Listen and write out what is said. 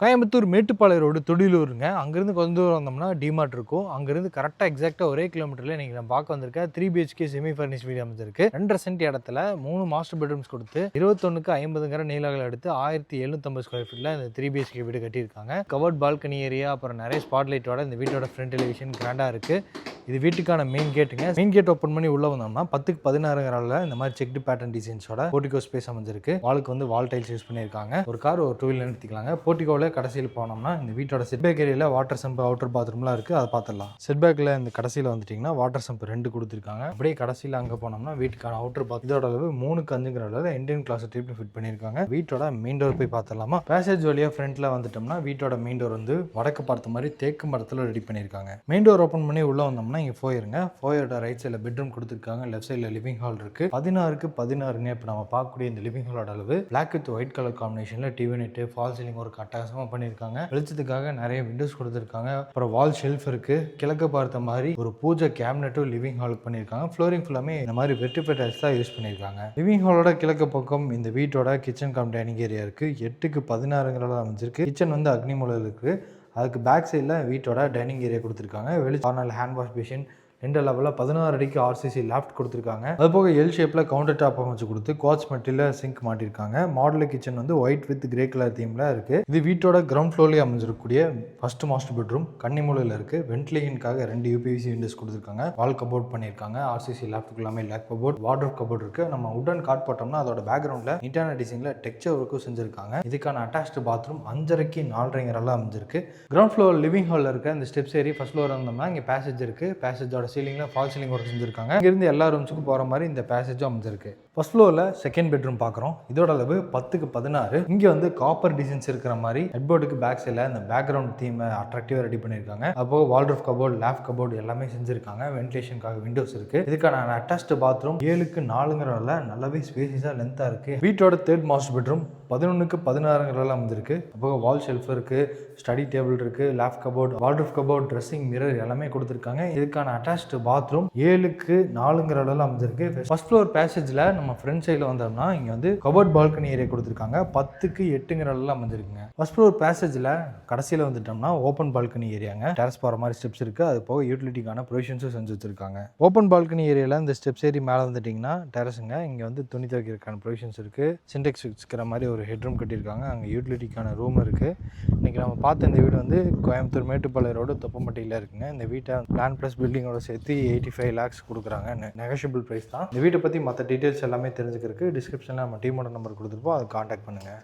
Coimbatore Mettupalayam road தொடிலூருங்க. அங்கேருந்து கொஞ்சம் தூரம் வந்தோம்னா டிமார்ட் இருக்கும். அங்கேருந்து கரெக்டாக எக்ஸாக்டாக ஒரே கிலோமீட்டரில் இன்றைக்கி நான் பார்க்க வந்திருக்கேன் 3 BHK செமி ஃபர்னிஷ் வீடு அமைஞ்சிருக்கு. 2.5 சென்ட் இடத்துல 3 மாஸ்டர் பெட்ரூம்ஸ் கொடுத்து 21க்கு 50 நீளங்கள் எடுத்து 1750 ஸ்கொயர் ஃபீட்டில் இந்த 3 BHK வீடு கட்டியிருக்காங்க. கவர்ட் பால்கனி ஏரியா, அப்புறம் நிறைய ஸ்பாட் லைட்டோட இந்த வீட்டோட ஃப்ரண்ட் எலிவேஷன் கிராண்டாக இருக்குது. இது வீட்டுக்கான மெயின் கேட்டுங்க. மெயின் கேட் ஓப்பன் பண்ணி உள்ளே வந்தோம்னா 10க்கு 16 இந்த மாதிரி செக்டு பேட்டர்ன் டிசைன்ஸோட போர்டிகோ ஸ்பேஸ் அமைஞ்சிருக்கு. வாலுக்கு வந்து வால் டைல்ஸ் யூஸ் பண்ணியிருக்காங்க. ஒரு கார் ஒரு 2 வீலர் நிறுத்திக்கலாங்க. போர்டிகோவில் கடைசியில் போனோம்னா இந்த வீட்டோட செட்பேக் ஏரியாவில் வாட்டர் சம்ப் அவுட்டர் பாத்ரூம்லாம் இருக்குது. அதை பார்த்துடலாம். செட்பேக்கில் இந்த கடைசியில் வந்துட்டிங்கன்னா வாட்டர் சம்ப் 2 கொடுத்துருக்காங்க. அப்படியே கடைசியில் அங்கே போனோம்னா வீட்டுக்கான அவுட்டர் பாத் இதோட அளவு 3க்கு 5 அளவில் இந்தியன் கிளாஸ் டைப்ல ஃபிட் பண்ணியிருக்காங்க. வீட்டோட மெயின் டோர் போய் பார்த்துடலாமா? பேசேஜ் வழியாக ஃப்ரண்ட்டில் வந்துட்டோம்னா வீட்டோட மெயின் டோர் வந்து வடக்கு பார்த்த மாதிரி தேக்கு மரத்தில் ரெடி பண்ணியிருக்காங்க. மெயின் டோர் ஓப்பன் பண்ணி உள்ளே வந்தோம்னா இங்கே போயிருங்க. போயோட ரைட் சைடில் பெட்ரூம் கொடுத்துருக்காங்க. லெஃப்ட் சைடில் லிவிங் ஹால் இருக்குது. 16க்கு 16 இப்போ நம்ம பார்க்கக்கூடிய இந்த லிவிங் ஹாலோட அளவு பிளாக் வித் ஒயிட் கலர் காம்பினேஷனில் டிவி நெட்டு ஃபால் சீலிங் ஒரு அட்டகாசமாக பண்ணியிருக்காங்க. வெளிச்சத்துக்காக நிறைய விண்டோஸ் கொடுத்துருக்காங்க. அப்புறம் வால் ஷெல்ஃப் இருக்கு. கிழக்கு பார்த்த மாதிரி ஒரு பூஜை கேபினட்டும் லிவிங் ஹாலுக்கு பண்ணியிருக்காங்க. ஃப்ளோரிங் ஃபுல்லாமே இந்த மாதிரி வெர்டிஃபைட் டைல்ஸ் தான் யூஸ் பண்ணியிருக்காங்க. லிவிங் ஹாலோட கிழக்கு பக்கம் இந்த வீட்டோட கிச்சன் கம் டைனிங் ஏரியா இருக்கு. 8க்கு 16 அமைஞ்சிருக்கு. கிச்சன் வந்து அக்னி மூலையில் இருக்கு. அதுக்கு பேக் சைடில் வீட்டோட டைனிங் ஏரியா கொடுத்துருக்காங்க. வெளி கார்னரில் ஹேண்ட் வாஷ் பேஷன் 2 லெவலில் 16 அடிக்கு RCC லேப்ட் கொடுத்துருக்காங்க. அது போக எல் ஷேப்பில் கவுண்டர் டாப் அமைச்சு கொடுத்து குவார்ட்ஸ் மெட்டீரியல் சிங்க் மாட்டிருக்காங்க. மாடல் கிச்சன் வந்து ஒயிட் வித் கிரே கலர் தீமில் இருக்குது. இது வீட்டோட கிரவுண்ட் ஃப்ளோர்லேயே அமைஞ்சிருக்கக்கூடிய ஃபர்ஸ்ட் மாஸ்டர் பெட்ரூம். கன்னி மூலையில் இருக்குது. வென்டிலேஷனுக்காக 2 UPVC விண்டோஸ் கொடுத்துருக்காங்க. வால் கபோர்ட் பண்ணியிருக்காங்க. RCC லேப்டுக்கு எல்லாமே லேக் கபோர்ட், வார்ட்ரோப் கபோர்ட் இருக்குது. நம்ம உடன் கார்ட் போட்டோம்னா அதோட பேக்ரவுண்டில் நீட்டான டிசைனில் டெக்ஸ்சர் ஒர்க்கும் செஞ்சுருக்காங்க. இதுக்கான அட்டாச்டு பாத்ரூம் 5.5க்கு 4.5 அமைஞ்சிருக்கு. கிரவுண்ட் ஃப்ளோர் லிவிங் ஹாலில் இருக்க இந்த ஸ்டெப்ஸ் ஏறி ஃபர்ஸ்ட் ஃப்ளோர் வந்தோம்னா இங்கே பேசேஜ் இருக்குது. பேசேஜோட சீலிங்கில் ஃபால் சீலிங் ஒர்க் செஞ்சுருக்காங்க. இங்கிருந்து எல்லா ரூம்ஸுக்கும் போகிற மாதிரி இந்த பேசேஜும் அமைஞ்சிருக்கு. ஃபர்ஸ்ட் ஃப்ளோரில் செகண்ட் பெட்ரூம் பார்க்குறோம். இதோட அளவு 10க்கு 16. இங்கே வந்து காப்பர் டிசைன்ஸ் இருக்கிற மாதிரி ஹெட்போர்டுக்கு பேக் சைடில் இந்த பேக்ரவுண்ட் தீமை அட்ராக்டிவாக ரெடி பண்ணியிருக்காங்க. அப்போ வால்ட்ரோப் கபோர்ட், லேப் கபோர்ட் எல்லாமே செஞ்சுருக்காங்க. வென்டிலேஷனுக்காக விண்டோஸ் இருக்குது. இதுக்கான அட்டாச்டு பாத்ரூம் 7க்கு 4 நல்லாவே ஸ்பேசியஸாக லென்த்தாக இருக்குது. வீட்டோட தேர்ட் மாஸ்டர் பெட்ரூம் 11க்கு 16 அமைஞ்சிருக்கு. அப்போ வால் ஷெல்ஃப் இருக்குது, ஸ்டடி டேபிள் இருக்குது, lab cupboard, wardrobe cupboard, dressing mirror எல்லாமே கொடுத்துருக்காங்க. இதுக்கான அட்டாச்டு பாத்ரூம் 7க்கு 4 அமைஞ்சிருக்கு. ஃபர்ஸ்ட் ஃப்ளோர் பேசேஜில் நம்ம ஃப்ரண்ட் சைடில் வந்தோம்னா இங்கே வந்து கபோர்ட் பால்கனி ஏரியா கொடுத்துருக்காங்க. 10க்கு 8 அமைஞ்சிருக்குங்க. ஃபர்ஸ்ட் ஃப்ளோர் பேசேஜில் கடைசியில் வந்துட்டோம்னா ஓப்பன் பால்கனி ஏரியாங்க. டெரஸ் போகிற மாதிரி ஸ்டெப்ஸ் இருக்குது. அது போக யூட்டிலிட்டிக்கான ப்ரொவிஷன்ஸும் செஞ்சு வச்சிருக்காங்க. ஓப்பன் பால்கனி ஏரியாவில் இந்த ஸ்டெப்ஸ் ஏறி மேலே வந்துட்டிங்கன்னா டெரஸுங்க. இங்கே வந்து துணி துவைக்கிறதுக்கான ப்ரொவிஷன்ஸ் இருக்குது. சின்டெக்ஸ் வச்சுக்கிற மாதிரி ஒரு ஹெட்ரூம் கட்டியிருக்காங்க. அங்கே யூட்டிலிட்டிக்கான ரூம் இருக்குது. இன்றைக்கி நம்ம பார்த்த இந்த வீடு வந்து கோயம்புத்தூர் மேட்டுப்பாளையம் ரோடு தொப்பம்பட்டியில் இருக்குங்க. இந்த வீட்டை லேண்ட் ப்ளஸ் பில்டிங்கோட சேர்த்து 85 lakhs கொடுக்குறாங்க. நெகோஷியபிள் ப்ரைஸ் தான். இந்த வீட்டை பற்றி மற்ற டீட்டெயில்ஸ் எல்லாமே தெரிஞ்சுக்கிறதுக்கு டிஸ்கிரிப்ஷனில் நம்ம டீமோட நம்பர் கொடுத்துருப்போம். அதை காண்டாக்ட் பண்ணுங்கள்.